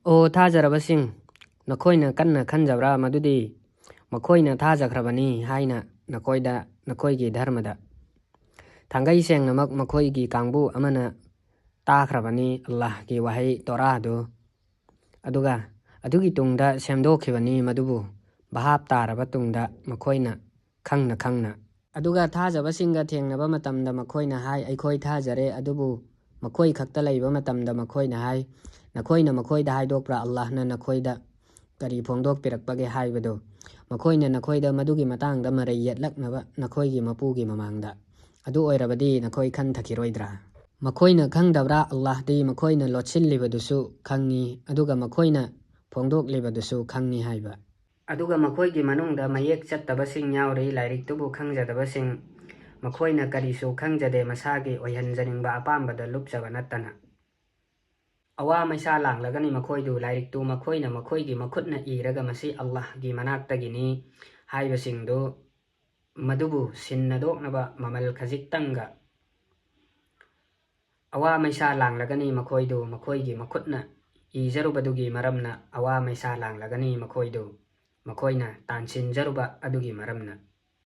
ꯑꯣ ꯊꯥꯖꯔꯕꯁꯤꯡ, ꯅꯈꯣꯏꯅ ꯀꯟꯅ ꯈꯟꯖꯕ꯭ꯔꯥ ꯃꯗꯨꯗꯤ ꯃꯈꯣꯏꯅ ꯊꯥꯖꯈ꯭ꯔꯕꯅꯤ ꯍꯥꯏꯅ ꯅꯈꯣꯏꯒꯤ ꯙꯔꯃꯗ ꯊꯥꯡꯒꯩ ꯁꯦꯡꯅꯃꯛ ꯃꯈꯣꯏꯒꯤ ꯀꯥꯡꯕꯨ ꯑꯃꯅ ꯇꯥꯈ꯭ꯔꯕꯅꯤ ꯑꯜꯂꯥꯍꯒꯤ ꯋꯥꯍꯩ ꯇꯣꯔꯥꯗꯨ, ꯑꯗꯨꯒ ꯑꯗꯨꯒꯤ ꯇꯨꯡꯗ ꯁꯦꯝꯗꯣꯛꯈꯤꯕꯅꯤ ꯃꯗꯨꯕꯨ ꯚꯥꯞ ꯇꯥꯔꯕ ꯇꯨꯡꯗ ꯃꯈꯣꯏꯅ ꯈꯪꯅ ꯑꯗꯨꯒ ꯊꯥꯖꯕꯁꯤꯡꯒ ꯊꯦꯡꯅꯕ ꯃꯇꯝꯗ ꯃꯈꯣꯏꯅ ꯍꯥꯏ ꯑꯩꯈꯣꯏ ꯊꯥꯖꯔꯦ, ꯑꯗꯨꯕꯨ ꯃꯈꯣꯏ ꯈꯛꯇ ꯂꯩꯕ ꯃꯇꯝꯗ ꯃꯈꯣꯏꯅ ꯍꯥꯏ ꯅꯈꯣꯏꯅ ꯃꯈꯣꯏꯗ ꯍꯥꯏꯗꯣꯛꯄ꯭ꯔꯥ ꯑꯜꯂꯥꯍꯅ ꯅꯈꯣꯏꯗ ꯀꯔꯤ ꯐꯣꯡꯗꯣꯛꯄꯤꯔꯛꯄꯒꯦ ꯍꯥꯏꯕꯗꯨ? ꯃꯈꯣꯏꯅ ꯅꯈꯣꯏꯗ ꯃꯗꯨꯒꯤ ꯃꯇꯥꯡꯗ ꯃꯔꯩ ꯌꯦꯠꯂꯛꯅꯕ ꯅꯈꯣꯏꯒꯤ ꯃꯄꯨꯒꯤ ꯃꯃꯥꯡꯗ, ꯑꯗꯨ ꯑꯣꯏꯔꯕꯗꯤ ꯅꯈꯣꯏ ꯈꯟꯊꯈꯤꯔꯣꯏꯗ꯭ꯔꯥ? ꯃꯈꯣꯏꯅ ꯈꯪꯗꯕ꯭ꯔꯥ ꯑꯜꯂꯥꯍꯗꯤ ꯃꯈꯣꯏꯅ ꯂꯣꯠꯁꯤꯜꯂꯤꯕꯗꯨꯁꯨ ꯈꯪꯉꯤ, ꯑꯗꯨꯒ ꯃꯈꯣꯏꯅ ꯐꯣꯡꯗꯣꯛꯂꯤꯕꯗꯨꯁꯨ ꯈꯪꯉꯤ ꯍꯥꯏꯕ? ꯑꯗꯨꯒ ꯃꯈꯣꯏꯒꯤ ꯃꯅꯨꯡꯗ ꯃꯌꯦꯛ ꯆꯠꯇꯕꯁꯤꯡ ꯌꯥꯎꯔꯤ, ꯂꯥꯏꯔꯤꯛꯇꯨꯕꯨ ꯈꯪꯖꯗꯕꯁꯤꯡ, ꯃꯈꯣꯏꯅ ꯀꯔꯤꯁꯨ ꯈꯪꯖꯗꯦ ꯃꯁꯥꯒꯤ ꯑꯣꯏꯍꯟꯖꯅꯤꯡꯕ ꯑꯄꯥꯝꯕꯗ ꯂꯨꯞꯆꯕ ꯅꯠꯇꯅ꯫ ꯑꯋꯥ ꯃꯩꯁꯥ ꯂꯥꯡꯂꯒꯅꯤ ꯃꯈꯣꯏꯗꯨ, ꯂꯥꯏꯔꯤꯛꯇꯨ ꯃꯈꯣꯏꯅ ꯃꯈꯣꯏꯒꯤ ꯃꯈꯨꯠꯅ ꯏꯔꯒ ꯃꯁꯤ ꯑꯜꯂꯥꯍꯒꯤ ꯃꯅꯥꯛꯇꯒꯤꯅꯤ ꯍꯥꯏꯕꯁꯤꯡꯗꯨ ꯃꯗꯨꯕꯨ ꯁꯤꯟꯅꯗꯣꯛꯅꯕ ꯃꯃꯜ ꯈꯖꯤꯛꯇꯪꯒ ꯑꯋꯥ ꯃꯩꯁꯥ ꯂꯥꯡꯂꯒꯅꯤ ꯃꯈꯣꯏꯗꯨ, ꯃꯈꯣꯏꯒꯤ ꯃꯈꯨꯠꯅ ꯏꯖꯔꯨꯕꯗꯨꯒꯤ ꯃꯔꯝꯅ ꯑꯋꯥ ꯃꯩꯁꯥ ꯂꯥꯡꯂꯒꯅꯤ ꯃꯈꯣꯏꯗꯨ, ꯃꯈꯣꯏꯅ ꯇꯥꯟꯁꯤꯟꯖꯔꯨꯕ ꯑꯗꯨꯒꯤ ꯃꯔꯝꯅ꯫